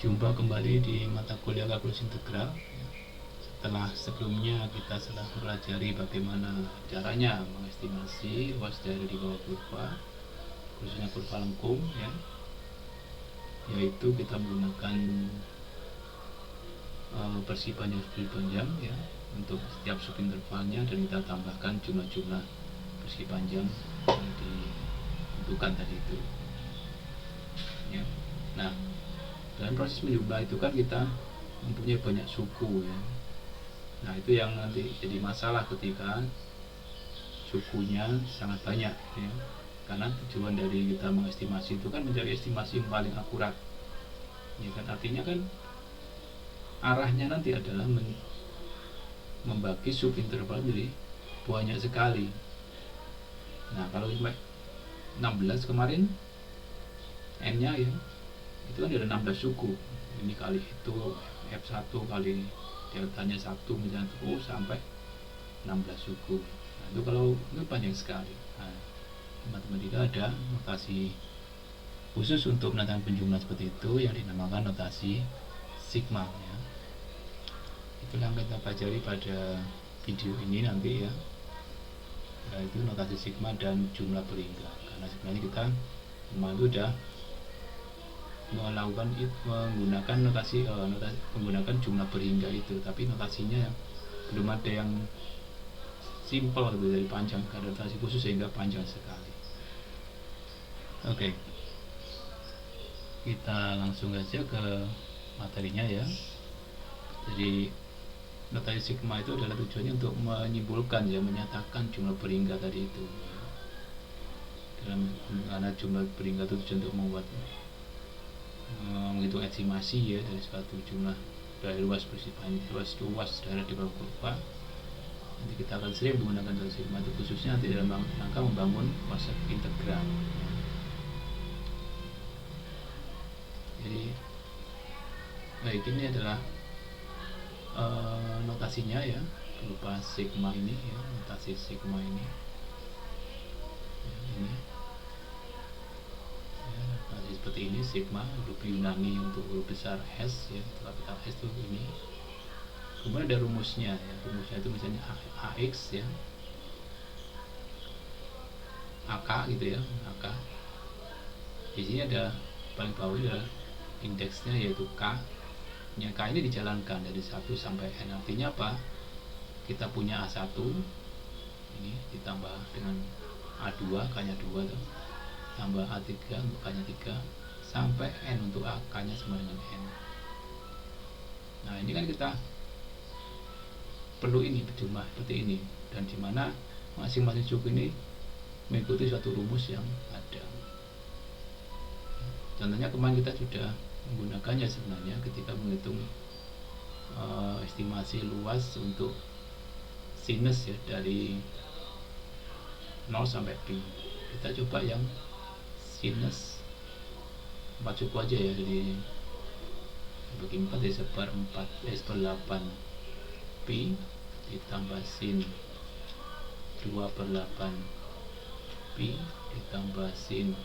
Jumpa kembali di mata kuliah kalkulus integral. Setelah sebelumnya kita telah mempelajari bagaimana caranya mengestimasi luas daerah di bawah kurva, khususnya kurva lengkung, yaitu kita menggunakan bersih panjang untuk setiap subintervalnya, dan kita tambahkan jumlah-jumlah bersih panjang yang ditentukan tadi itu. Nah, dalam proses menjumlah itu kan kita mempunyai banyak suku Nah, itu yang nanti jadi masalah ketika sukunya sangat banyak karena tujuan dari kita mengestimasi itu kan mencari estimasi yang paling akurat artinya kan arahnya nanti adalah membagi subinterval jadi banyak sekali. Nah, kalau 16 kemarin n nya itu kan ada 16 suku, ini kali itu F1 kali deltanya 1 misalnya sampai 16 suku. Nah, itu kalau itu panjang sekali. Nah, matematika ada notasi khusus untuk menentukan penjumlahan seperti itu yang dinamakan notasi sigma Itulah yang kita pelajari pada video ini nanti yaitu notasi sigma dan jumlah berhingga. Karena sebenarnya kita kemarin sudah menggunakan notasi menggunakan jumlah berhingga itu, tapi notasinya belum ada yang simple dari panjang, karena notasi khusus sehingga panjang sekali. Oke, kita langsung aja ke materinya Jadi notasi sigma itu adalah tujuannya untuk menyimpulkan menyatakan jumlah berhingga tadi itu. Karena jumlah berhingga itu tujuan untuk membuat menghitung estimasi dari suatu jumlah dari luas bersih luas daerah di bawah kurva. Nanti kita akan sering menggunakan notasi sigma itu khususnya dalam rangka membangun konsep integral. Jadi baik, ini adalah notasinya berupa sigma ini notasi sigma ini seperti ini. Sigma huruf Yunani untuk huruf besar S kapital S itu ini. Kemudian ada rumusnya rumusnya itu misalnya AX AK AK. Di sini ada paling bawah adalah indeksnya yaitu K. K ini dijalankan dari 1 sampai N. Artinya apa? Kita punya A1 ini ditambah dengan A2, K-nya 2 tambah A3 untuk K-nya 3 sampai N untuk K-nya sama dengan N. Nah, ini kan kita perlu ini berjumlah seperti ini, dan dimana masing-masing suku ini mengikuti suatu rumus yang ada. Contohnya kemarin kita sudah menggunakannya sebenarnya ketika menghitung estimasi luas untuk sinus dari 0 sampai pi. Kita coba yang sinus 4 suku aja jadi bagi 4 jadi seperempat 1/8 pi ditambah sin 2/8 pi ditambah sin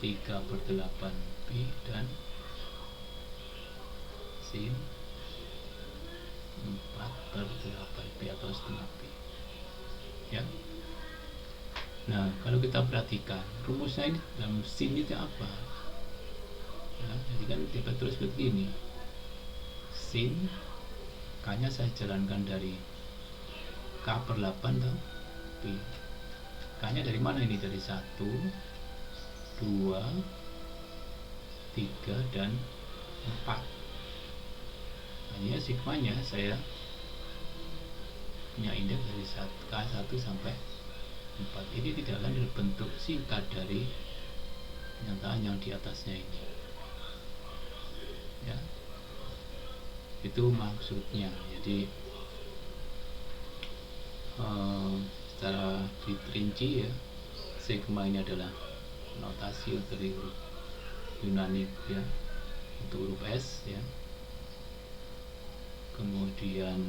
3/8 pi dan sin 4/8 pi atau setengah pi Nah, kalau kita perhatikan rumusnya ini dalam sin itu apa jadi kan kita tulis begini, sin K nya saya jalankan dari K/8 pi. K nya dari mana ini? Dari 1, 2, 3 dan 4. Hanya sigmanya saya punya indeks dari K1 sampai 4. Ini tidak akan berbentuk singkat dari pernyataan yang di atasnya ini itu maksudnya. Jadi secara diperinci sigma ini adalah notasi dari huruf Yunani untuk huruf S kemudian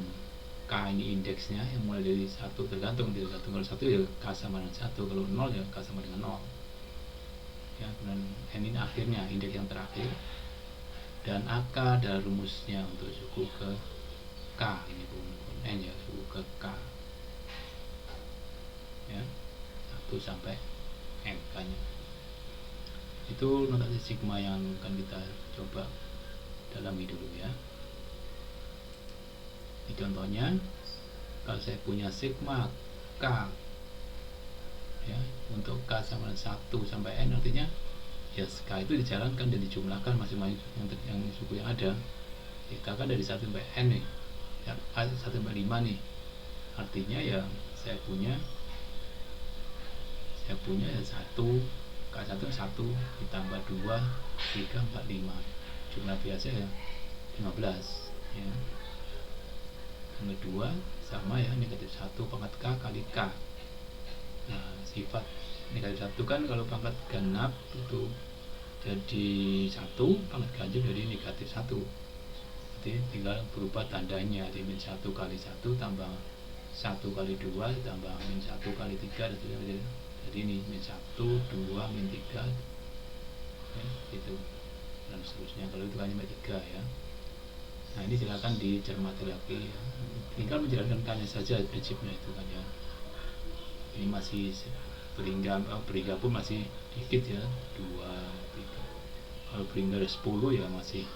K ini indeksnya yang mulai dari 1 tergantung kalau 1 K sama dengan 1, kalau 0 K sama dengan 0 kemudian N ini akhirnya indeks yang terakhir. dan AK adalah rumusnya untuk suku ke K, ini pun N ya, suku ke K ya, 1 sampai M K nya. Itu notasi sigma yang akan kita coba dalami dulu ya. Ini contohnya, kalau saya punya sigma K ya, untuk K sama 1 sampai N, artinya ya K itu dijalankan dan dijumlahkan masing-masing yang suku yang ada. Kita kan dari 1 sampai N nih ya, 1 sampai 5 nih, artinya ya saya punya ya 1, K1 1 ditambah 2, 3, 4, 5, jumlah biasa ya 15 ya. Yang kedua sama ya, negatif 1 pangkat K kali K. Nah, sifat negatif 1 kan kalau pangkat genap itu jadi 1, pangkat ganjil jadi negatif 1. Jadi tinggal berubah tandanya, jadi min 1 kali 1 tambah 1 kali 2 tambah min 1 kali 3, jadi ini min 1, 2, min 3 ya, gitu, dan seterusnya. Kalau itu hanya 3 ya. Nah, ini silakan dicermati lagi ya. Tinggal menjalankan K-nya saja prinsipnya itu kan ya. Ini masih berhingga pun masih dikit ya, 2, 3. Kalau berhingga 10 ya masih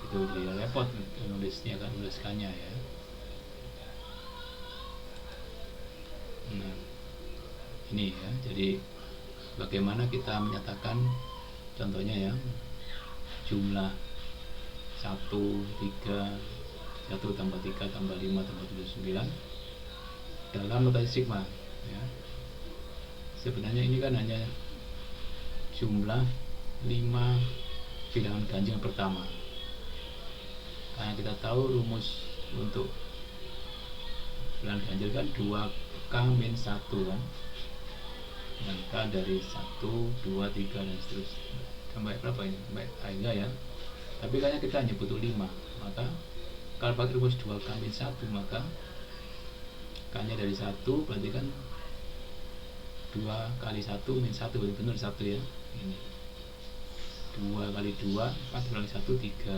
itu dia repot nulisnya kan, nuliskannya ya. Nah, ini ya, jadi bagaimana kita menyatakan contohnya ya, jumlah 1, 3, 1 tambah 3 tambah 5 tambah 7, 9 dalam notasi sigma ya. Sebenarnya ini kan hanya jumlah 5 bilangan ganjil pertama, karena kita tahu rumus untuk bilangan ganjil kan 2K min 1 kan, dengan K dari 1, 2, 3 dan seterusnya sampai berapa ini, sampai hingga ya. Tapi kayaknya kita hanya butuh 5, maka kalau pakai rumus 2K min 1 maka K nya dari 1 berarti kan 2 kali 1 min 1, benar 1 ya. Ini 2 kali 2 4 kali 1 3,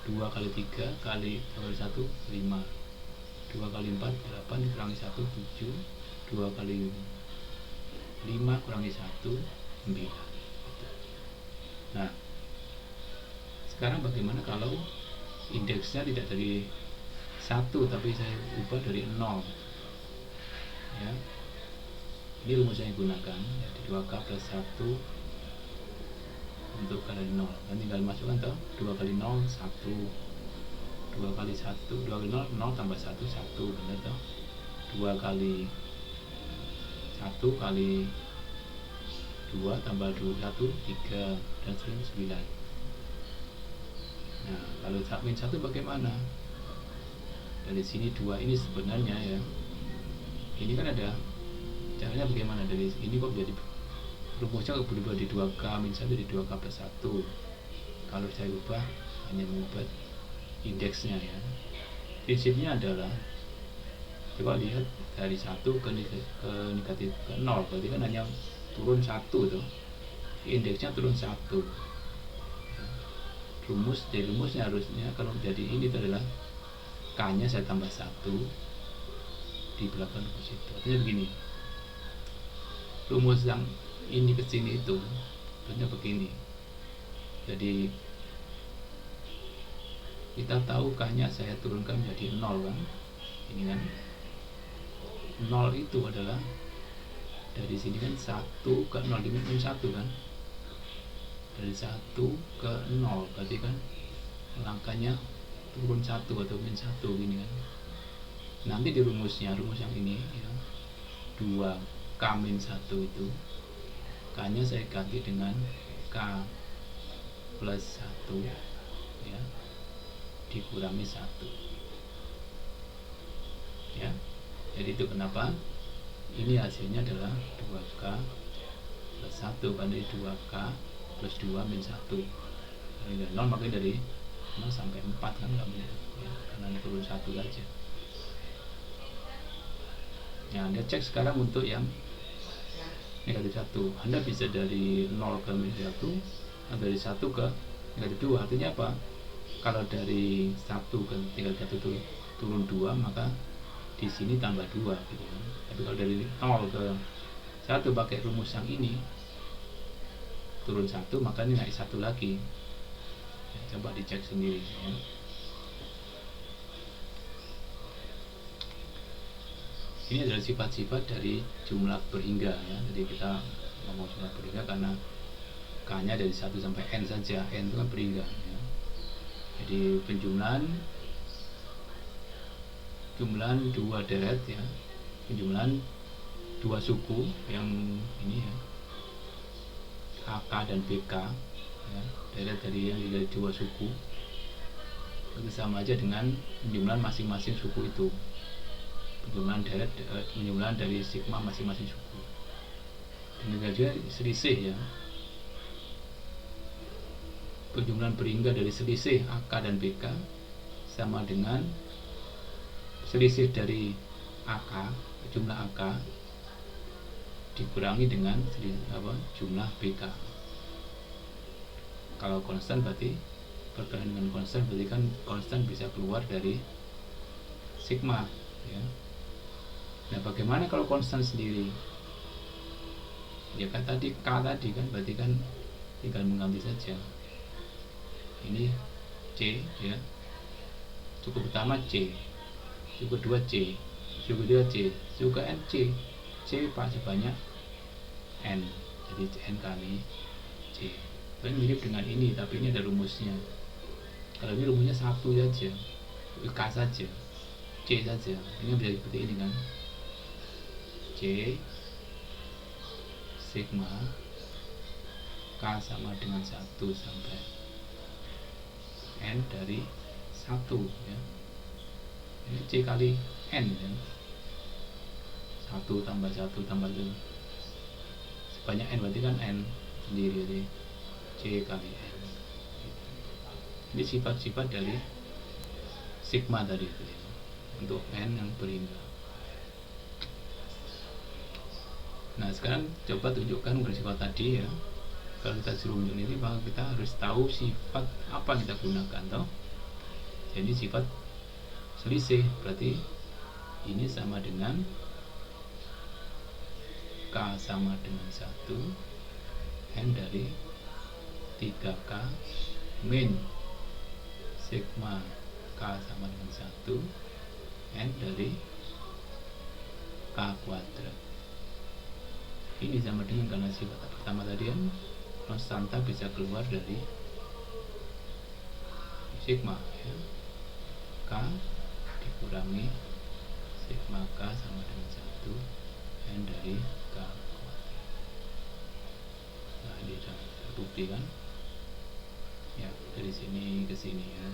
2 kali 3 kali 1 5, 2 kali 4 8 dikurangi 1 7, 2 kali 5 kurangi 1 9. Nah, sekarang bagaimana kalau indeksnya tidak dari 1 tapi saya ubah dari 0 ya. Ini rumus yang digunakan, jadi 2K plus 1 untuk K dari 0 dan tinggal masukkan toh, 2 kali 0 1, 2 kali 1 2 kali 0 0 tambah 1 1, benar toh. 2 kali 1 kali 2 tambah 2 1 3 dan seterusnya 9. Nah, kalau min 1 bagaimana? Dari sini 2 ini sebenarnya ya, ini kan ada caranya bagaimana, dari ini kok jadi rumusnya berubah di 2K min 1 di 2K plus 1. Kalau saya ubah hanya mengubah indeksnya ya. Prinsipnya adalah coba lihat dari 1 ke negatif ke 0, berarti kan hanya turun 1 tuh, indeksnya turun 1. Dari rumusnya harusnya kalau jadi ini adalah K nya saya tambah 1 di belakang rumus itu. Artinya begini, rumus yang ini ke sini itu artinya begini. Jadi kita tahu K nya saya turunkan menjadi 0 kan, ini kan 0 itu adalah dari sini kan 1 ke 0 min 1 kan, dari 1 ke 0 berarti kan langkahnya turun 1 atau min 1 gini kan. Nanti di rumus yang ini ya, 2K min 1 itu K nya saya ganti dengan K plus 1 ya, dikurangi 1 ya. Jadi itu kenapa ini hasilnya adalah 2K plus 1, kan dari 2K plus 2 min 1 dari 0, makanya dari 0 sampai 4 kan nggak benar ya, karena turun 1 aja. Nah, Anda cek sekarang untuk yang negatif 1, Anda bisa dari 0 ke min 1 atau dari 1 ke negatif 2 artinya apa? Kalau dari 1 ke tingkat 1 itu turun 2, maka di sini tambah 2 gitu kan. Tapi kalau dari 0 ke 1 pakai rumus yang ini, turun 1 maka ini naik 1 lagi ya, coba dicek sendiri ya. Ini adalah sifat-sifat dari jumlah berhingga ya. Jadi kita ngomong jumlah berhingga karena K-nya dari 1 sampai N saja. N itu kan berhingga ya. Jadi penjumlahan 2 deret ya, penjumlahan 2 suku yang ini ya, AK dan BK ya, deret dari yang dari 2 suku itu sama aja dengan penjumlahan masing-masing suku itu, penjumlahan dari sigma masing-masing suku. Demikian juga selisih ya, penjumlahan berhingga dari selisih AK dan BK sama dengan selisih dari AK, jumlah AK dikurangi dengan jumlah BK. Kalau konstan berarti berkaitan dengan konstan, berarti kan konstan bisa keluar dari sigma ya. Nah, bagaimana kalau konstan sendiri? Ya kan tadi K tadi kan berarti kan tinggal mengganti saja. Ini C ya. Suku pertama C, suku kedua C, suku kedua C, suku N C. C sebanyak N, jadi N kali C. Ini mirip dengan ini, tapi ini ada rumusnya. Kalau ini rumusnya 1 saja, K saja, C saja. Ini bisa seperti ini kan, C sigma K sama dengan 1 sampai N dari 1 ya. Ini C kali N ya. 1 tambah 1 tambah 2 sebanyak N, berarti kan N sendiri, jadi C kali N. Ini sifat-sifat dari sigma tadi itu ya, untuk N yang berhingga. Nah, sekarang coba tunjukkan untuk sifat tadi ya. Kalau kita suruh menunjuk ini, maka kita harus tahu sifat apa yang kita gunakan toh. Jadi sifat selisih, berarti ini sama dengan K sama dengan 1 N dari 3K min sigma K sama dengan 1 N dari K kuadrat. Ini sama dengan karena sifat pertama tadi kan konstanta bisa keluar dari sigma ya. K dikurangi sigma K sama dengan 1 N dari K kuadrat. Nah, ini sudah terbukti kan ya, dari sini ke sini ya.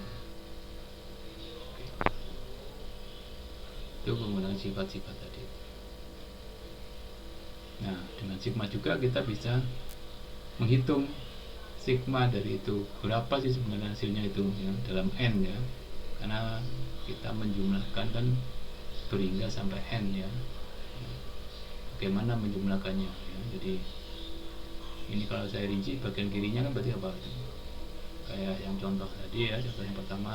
Oke. Itu menggunakan sifat-sifat tadi. Nah, dengan sigma juga kita bisa menghitung sigma dari itu berapa sih sebenarnya hasilnya itu ya, dalam N ya, karena kita menjumlahkan kan berhingga sampai N ya. Bagaimana menjumlahkannya ya. Jadi ini kalau saya rinci bagian kirinya kan berarti apa itu? Kayak yang contoh tadi ya, contoh yang pertama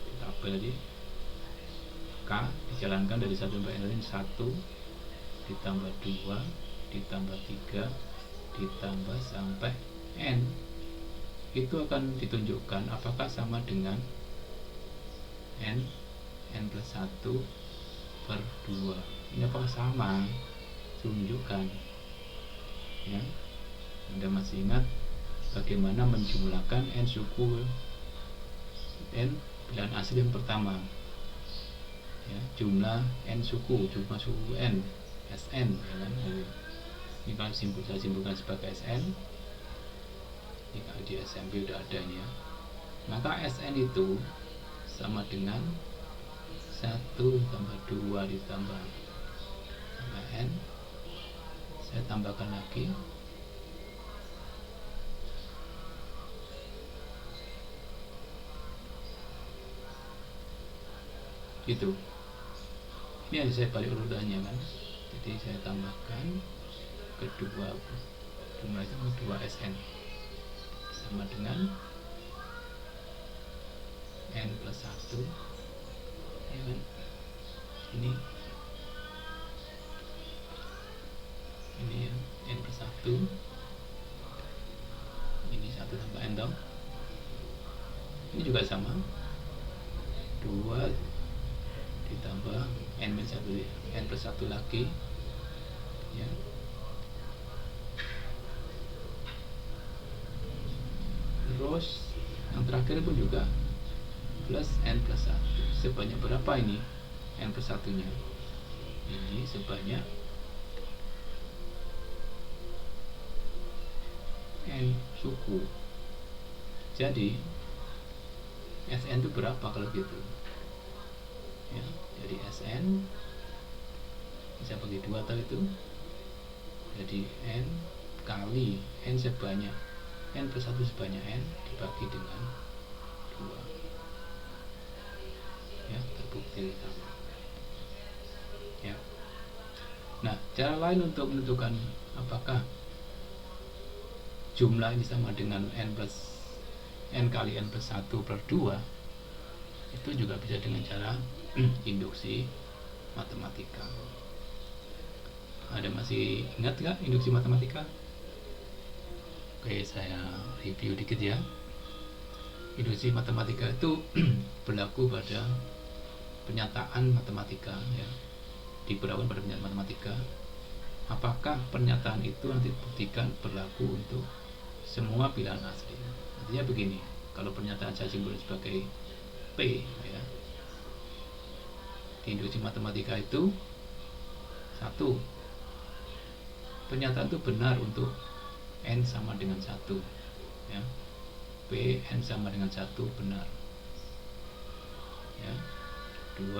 di tabel tadi, K dijalankan dari 1 sampai N, 1 ditambah 2 ditambah 3 ditambah sampai N, itu akan ditunjukkan apakah sama dengan N plus 1 per 2. Ini apakah sama? Tunjukkan ya. Anda masih ingat bagaimana menjumlahkan N suku N bilangan asli yang pertama ya, jumlah N suku, jumlah suku N Sn ya kan? Ini kalau saya simpulkan sebagai Sn, ini kalau di SMP udah ada ini ya, maka Sn itu sama dengan 1 tambah 2 ditambah N, saya tambahkan lagi gitu. Ini ada saya balik urutannya kan, jadi saya tambahkan kedua jumlah itu 2 Sn sama dengan n plus 1, ya kan? Ini ya, n plus 1, ini 1 tambah n dong. Ini juga sama, 2 ditambah n minus 1, n plus 1 lagi, ya. Terus yang terakhir pun juga plus n plus 1. Sebanyak berapa ini n plus 1 nya? Ini sebanyak n suku. Jadi Sn itu berapa kalau gitu? Ya, jadi Sn bisa bagi 2 atau itu. Jadi n kali n sebanyak n plus 1 sebanyak n dibagi dengan 2. Ya, terbukti sama. Ya. Nah, cara lain untuk menentukan apakah jumlah ini sama dengan n kali n plus 1 per 2 itu juga bisa dengan cara induksi matematika. Ada masih ingat nggak induksi matematika? Oke, saya review dikit ya. Induksi matematika itu berlaku pada pernyataan matematika, ya, diberlakukan pada pernyataan matematika. Apakah pernyataan itu nanti dibuktikan berlaku untuk semua bilangan asli? Artinya begini, kalau pernyataan saya simbolkan sebagai P, ya, di induksi matematika itu 1, pernyataan itu benar untuk n sama dengan 1, ya. P n sama dengan 1 benar, ya. 2,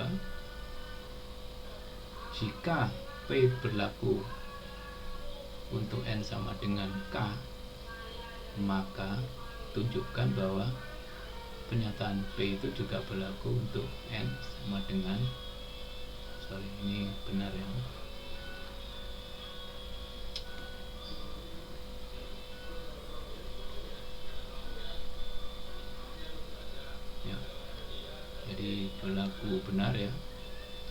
jika P berlaku untuk n sama dengan K, maka tunjukkan bahwa pernyataan P itu juga berlaku untuk n sama dengan, ini benar ya. Ya, jadi berlaku benar ya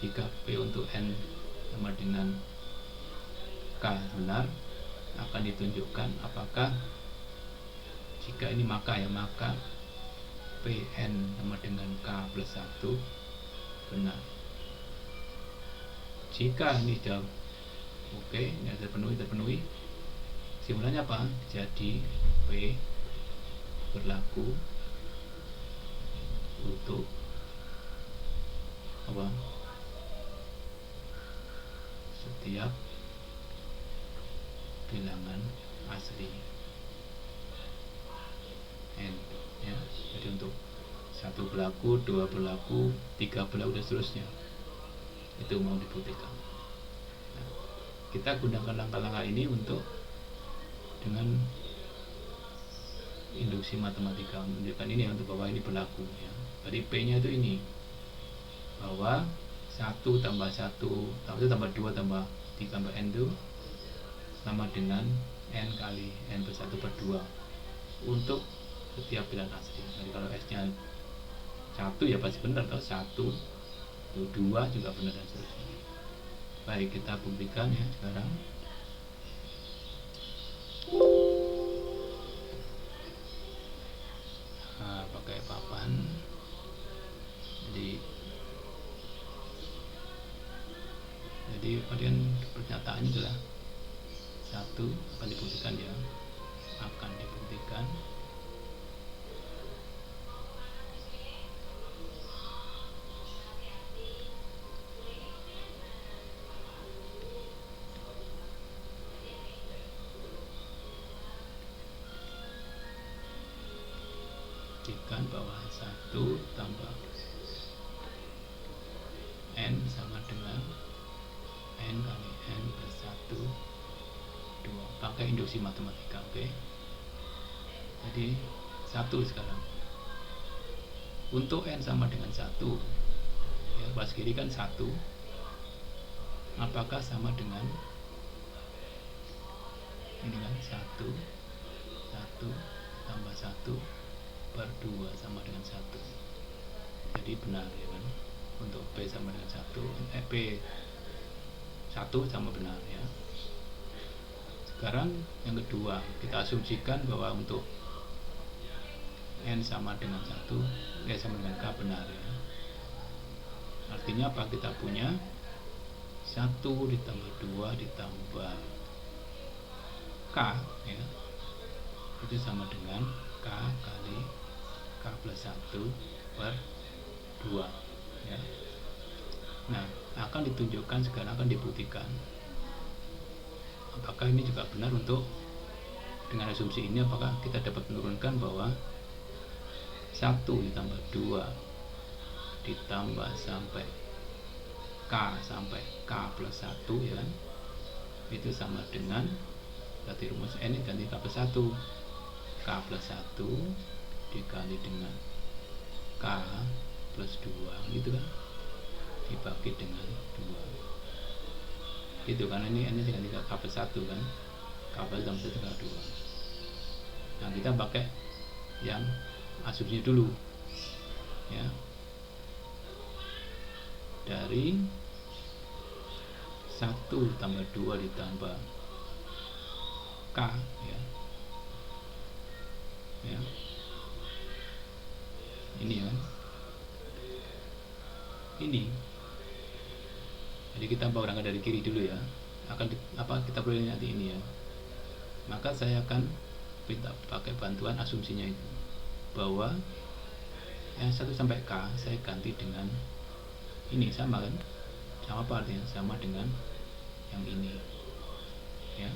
jika P untuk n sama dengan K benar, akan ditunjukkan apakah jika ini maka Pn sama dengan K plus 1 benar. Jika ini jawab oke, ini terpenuhi, kesimpulannya apa? Jadi P berlaku untuk apa? Setiap bilangan asli n, ya. Jadi untuk 1 berlaku, 2 berlaku, 3 berlaku dan seterusnya. Itu mau dibuktikan. Nah, kita gunakan langkah-langkah ini untuk dengan induksi matematika menunjukkan ini untuk bahwa ini berlaku, ya. Jadi P nya itu ini, bahwa 1 tambah 1 tambah 2 tambah 3 tambah n itu sama dengan n kali n plus 1 per 2 untuk setiap bilangan asli. Jadi kalau S nya 1 ya pasti benar, kalau 1 2 juga benar dan seterusnya. Baik, kita buktikan ya sekarang. Nah, pakai papan. Jadi kemudian pernyataannya adalah 1 akan dibuktikan, ya, akan dibuktikan. Buktikan bahwa 1 tambah n sama dengan n kali n plus 1 2 pakai induksi matematika. Oke. Jadi 1 sekarang untuk n sama dengan 1, ya, pas kiri kan 1, apakah sama dengan ini kan 1 tambah 1 per 2 sama dengan 1. jadi benar ya kan. Untuk P sama dengan 1, P1 sama benar ya. Sekarang yang kedua, kita asumsikan bahwa untuk N sama dengan 1, P sama dengan K benar ya. Artinya apa? Kita punya 1 ditambah 2 ditambah K ya, itu sama dengan K kali K plus 1 per 2 ya. Nah, akan ditunjukkan sekarang, akan dibuktikan apakah ini juga benar. Untuk dengan asumsi ini, apakah kita dapat menurunkan bahwa 1 ditambah 2 ditambah sampai K sampai K plus 1 ya kan, itu sama dengan, berarti rumus N ini ganti K plus 1, K plus 1 dikali dengan K plus 2 gitu kan, dibagi dengan 2 gitu, karena ini N nya ganti K plus 1 kan, K plus 1 tinggal 2. Nah, kita pakai yang asumsinya dulu ya, dari 1 tambah 2 ditambah K ya, ya ini kan, ini. Jadi kita berangkat dari kiri dulu ya, akan kita boleh nanti ini ya. Maka saya akan minta pakai bantuan asumsinya itu, bahwa yang 1 sampai K saya ganti dengan ini, sama kan, sama apa artinya, sama dengan yang ini ya.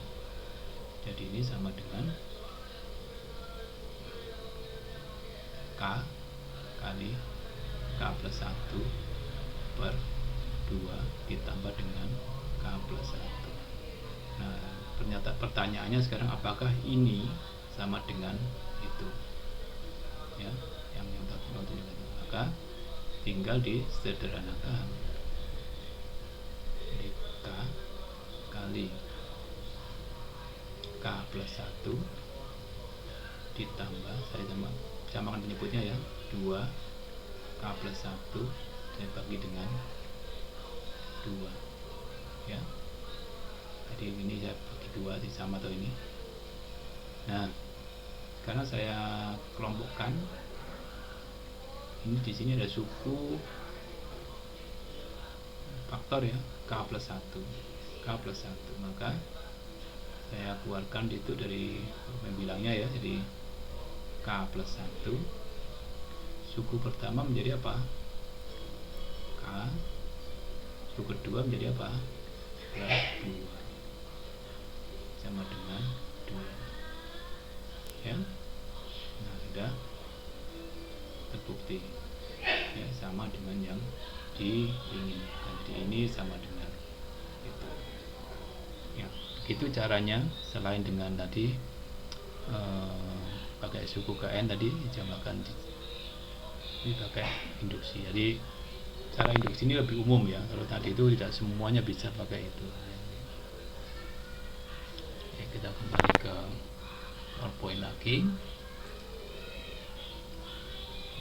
Jadi ini sama dengan K kali K plus 1 per 2 ditambah dengan K plus 1. Nah, ternyata pertanyaannya sekarang, apakah ini sama dengan itu ya, yang tadi tunjukkan. Maka tinggal disederhanakan. Jadi K kali K plus 1 ditambah, saya samakan penyebutnya ya, 2 K plus 1 saya bagi dengan 2 ya. Jadi ini saya bagi 2 sama atau ini. Nah, karena saya kelompokkan ini, di sini ada suku faktor ya, K plus 1, K plus 1, maka saya keluarkan itu dari bilangnya ya. Jadi K plus 1, suku pertama menjadi apa? K, suku kedua menjadi apa? Plus 2 sama dengan 2 ya. Nah, sudah terbukti ya, sama dengan yang diinginkan. Jadi ini sama dengan itu ya. Itu caranya, selain dengan tadi pakai suku ke N tadi, dijamakan pakai induksi. Jadi cara induksi ini lebih umum ya, kalau tadi itu tidak semuanya bisa pakai itu ya. Kita kembali ke PowerPoint lagi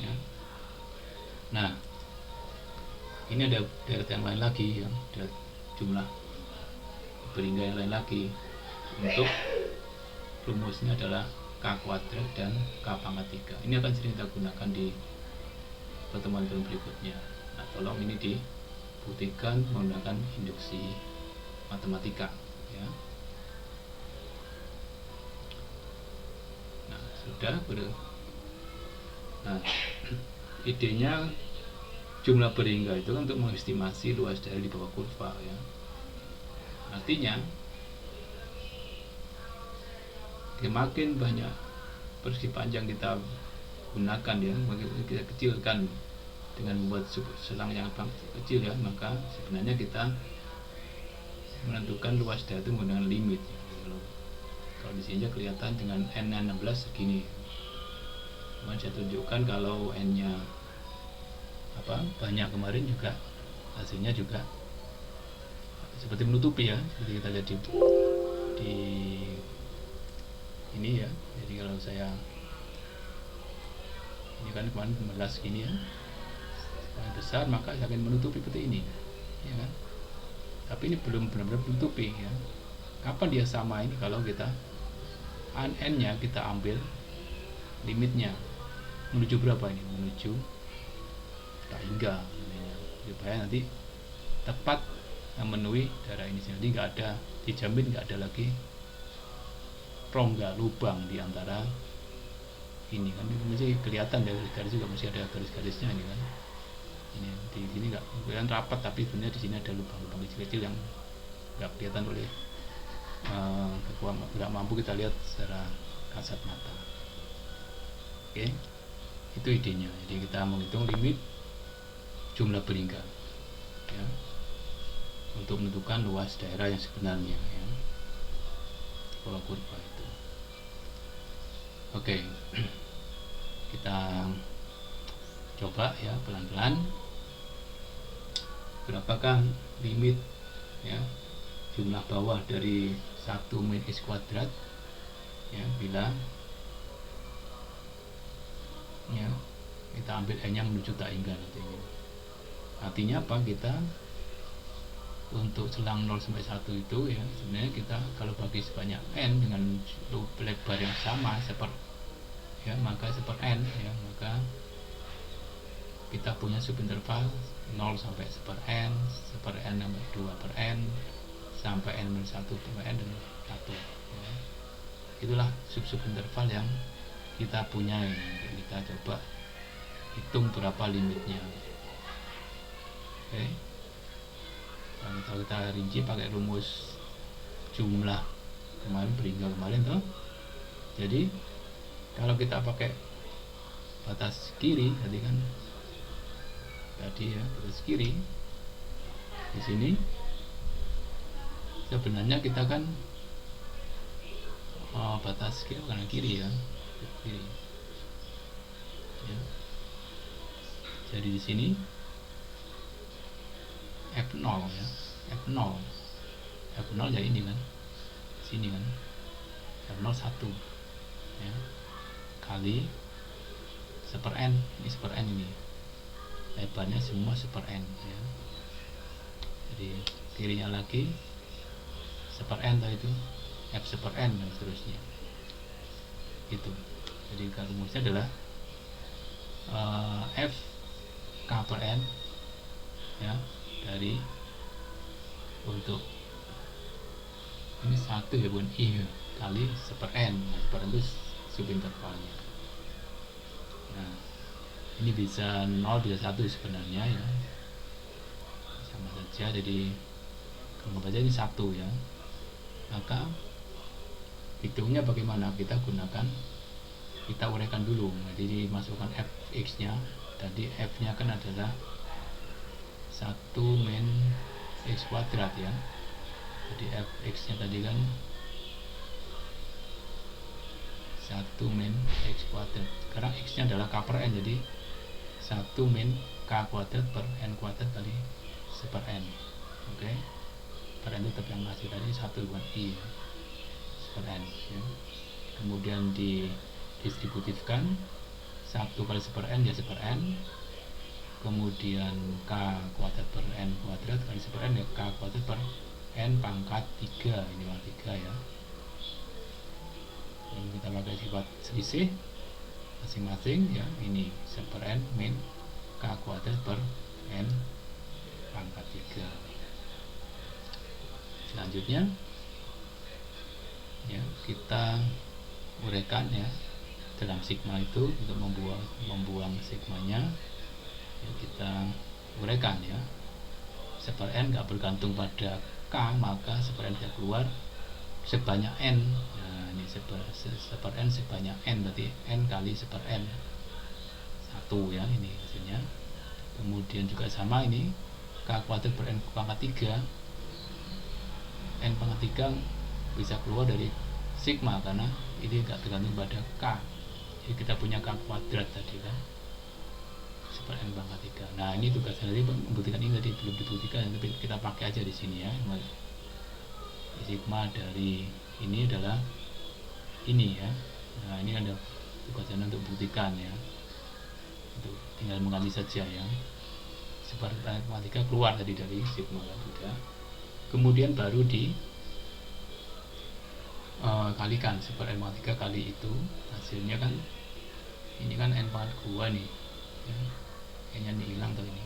ya. Nah, ini ada deret yang lain lagi ya, ada jumlah berhingga yang lain lagi. Untuk rumusnya adalah K kuadrat dan K pangkat 3. Ini akan sering kita gunakan di pertemuan berikutnya. Nah, tolong ini dibuktikan menggunakan induksi matematika ya. Nah, sudah nah, idenya jumlah berhingga itu untuk mengestimasi luas daerah di bawah kurva ya. Artinya semakin banyak persegi panjang kita gunakan ya, makin kita kecilkan dengan membuat selang yang kecil ya, maka sebenarnya kita menentukan luas daerah itu menggunakan limit ya. Kalau di sini kelihatan dengan N16 segini. Kemudian saya tunjukkan kalau N-nya banyak kemarin juga, hasilnya juga seperti menutupi ya, seperti kita lihat di ini ya. Jadi kalau saya ini kan kemarin 15 segini ya, semakin besar maka semakin menutupi seperti ini, ya kan? Tapi ini belum benar-benar menutupi ya. Kapan dia sama ini? Kalau kita n-nya kita ambil limitnya menuju berapa ini? Menuju tak hingga supaya nanti tepat memenuhi daerah ini. Jadi nggak ada, dijamin nggak ada lagi rongga lubang di antara ini kan. Ini mesti kelihatan dari garis juga, mesti ada garis-garisnya ini kan. Ini di sini nggak kelihatan rapat, tapi sebenarnya di sini ada lubang-lubang kecil-kecil yang nggak kelihatan oleh nggak mampu kita lihat secara kasat mata. Oke, itu idenya. Jadi kita menghitung limit jumlah berhingga ya, untuk menentukan luas daerah yang sebenarnya ya, pola kurva itu. Oke, kita coba ya pelan-pelan. Berapakah limit ya jumlah bawah dari 1 min x kuadrat ya, bila ya kita ambil n yang menuju tak hingga nantinya. Artinya apa? Kita untuk selang 0 sampai 1 itu ya, sebenarnya kita kalau bagi sebanyak n dengan lebar yang sama ya, maka seper n ya, maka kita punya subinterval 0 sampai seper n sampai 2 per n sampai n-1 per n dan 1 ya. Itulah sub-subinterval yang kita punya ini. Kita coba hitung berapa limitnya. Oke. Kalau kita rinci pakai rumus jumlah kemarin, berhingga kemarin tuh. Jadi kalau kita pakai batas kiri tadi kan, ya batas kiri di sini sebenarnya kita kan batas kiri kanan kiri ya, kiri ya. Jadi di sini F0 ya, F0 ya ini kan, sini kan F0 1 ya, kali seper n, ini seper n, ini lebarnya semua seper n ya. Jadi kirinya lagi seper n tadi itu f seper n dan seterusnya gitu. Jadi rumusnya adalah f k per n ya, dari untuk ini 1 ya, bukan i ya, kali seper n. Seper n itu subintervalnya. Nah ini bisa 0 bisa 1 sebenarnya ya, sama saja. Jadi kalau baca ini 1 ya, maka hitungnya bagaimana? Kita uraikan dulu. Jadi dimasukkan fx nya, tadi f nya kan adalah 1 min x kuadrat ya. Jadi fx nya tadi kan 1 min x kuadrat, karena x nya adalah k per n, jadi 1 min k kuadrat per n kuadrat kali seper n. Oke, per n tetap yang masih tadi 1 bukan i ya, seper n ya. Kemudian didistributifkan 1 kali seper n ya seper n, kemudian k kuadrat per n kuadrat kali seper n ya k kuadrat per n pangkat 3, ini pangkat 3 ya. Lalu kita pakai sifat selisih masing-masing ya, ini seper n min k kuadrat per n pangkat 3. Selanjutnya ya, kita uraikan ya dalam sigma itu. Untuk membuang sigmanya ya, kita uraikan ya, seper n nggak bergantung pada k, maka seper n bisa keluar sebanyak n. Nah ini seper n sebanyak n, berarti n kali seper n 1 ya, ini hasilnya. Kemudian juga sama, ini k kuadrat per n pangkat 3, n pangkat 3 bisa keluar dari sigma karena ini nggak tergantung pada k. Jadi kita punya k kuadrat tadi kan, seper n pangkat 3. Nah ini tugasnya tadi membuktikan, ini tadi belum dibuktikan, tapi kita pakai aja di sini ya. Sigma dari ini adalah ini ya. Nah ini ada tugasnya untuk buktikan ya, itu tinggal mengganti saja ya. seperti matematika keluar tadi dari sigma kan sudah, kemudian baru di kalikan seper matematika kali itu, hasilnya kan ini kan n pangkat 2 nih ya. N nya hilang tuh ini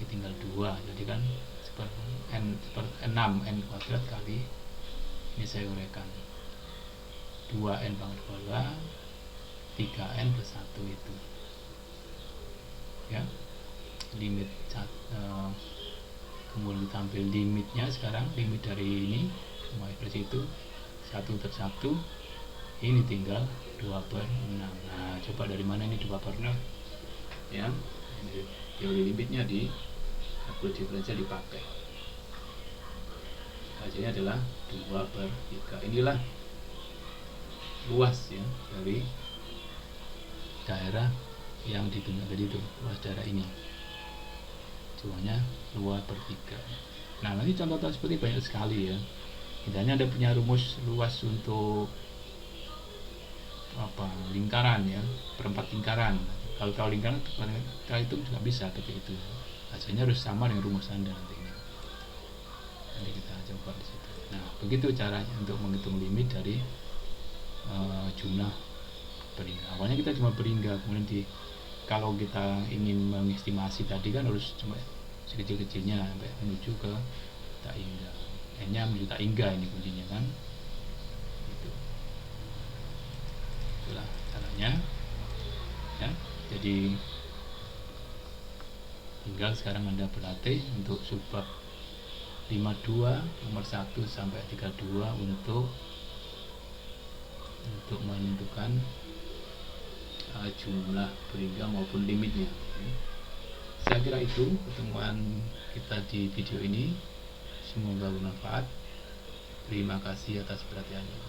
tinggal 2, jadi kan seper 6 n kuadrat kali ini saya uraikan 2n pangkat 2 3n plus 1 itu ya, limit kemudian tampil limitnya sekarang, limit dari ini semua ekspresi itu 1 per 1 ini tinggal 2 per 6. Nah coba dari mana ini 2 per 6 ya, teori limitnya di kalkulus diferensial dipakai, hasilnya adalah 2 per 3. Inilah luas ya dari daerah yang ditunjuk tadi itu, luas daerah ini semuanya 2 per 3. Nah nanti contoh seperti banyak sekali ya, misalnya Anda punya rumus luas untuk lingkaran ya, perempat lingkaran. Kalau tahu lingkaran kita itu juga bisa seperti itu, hasilnya harus sama dengan rumus Anda nanti kita coba di situ. Nah begitu caranya untuk menghitung limit dari jumlah peringkat. Awalnya kita cuma peringkat, kemudian kalau kita ingin mengestimasi tadi kan harus cuma sekecil-kecilnya sampai menuju ke tak hingga n nya menuju tak hingga, ini kuncinya kan itu. Itulah caranya ya. Jadi tinggal sekarang Anda berlatih untuk subbab 52 nomor 1 sampai 32 untuk menentukan jumlah peringkat maupun limitnya ya. Saya kira itu pertemuan kita di video ini, semoga bermanfaat. Terima kasih atas perhatiannya.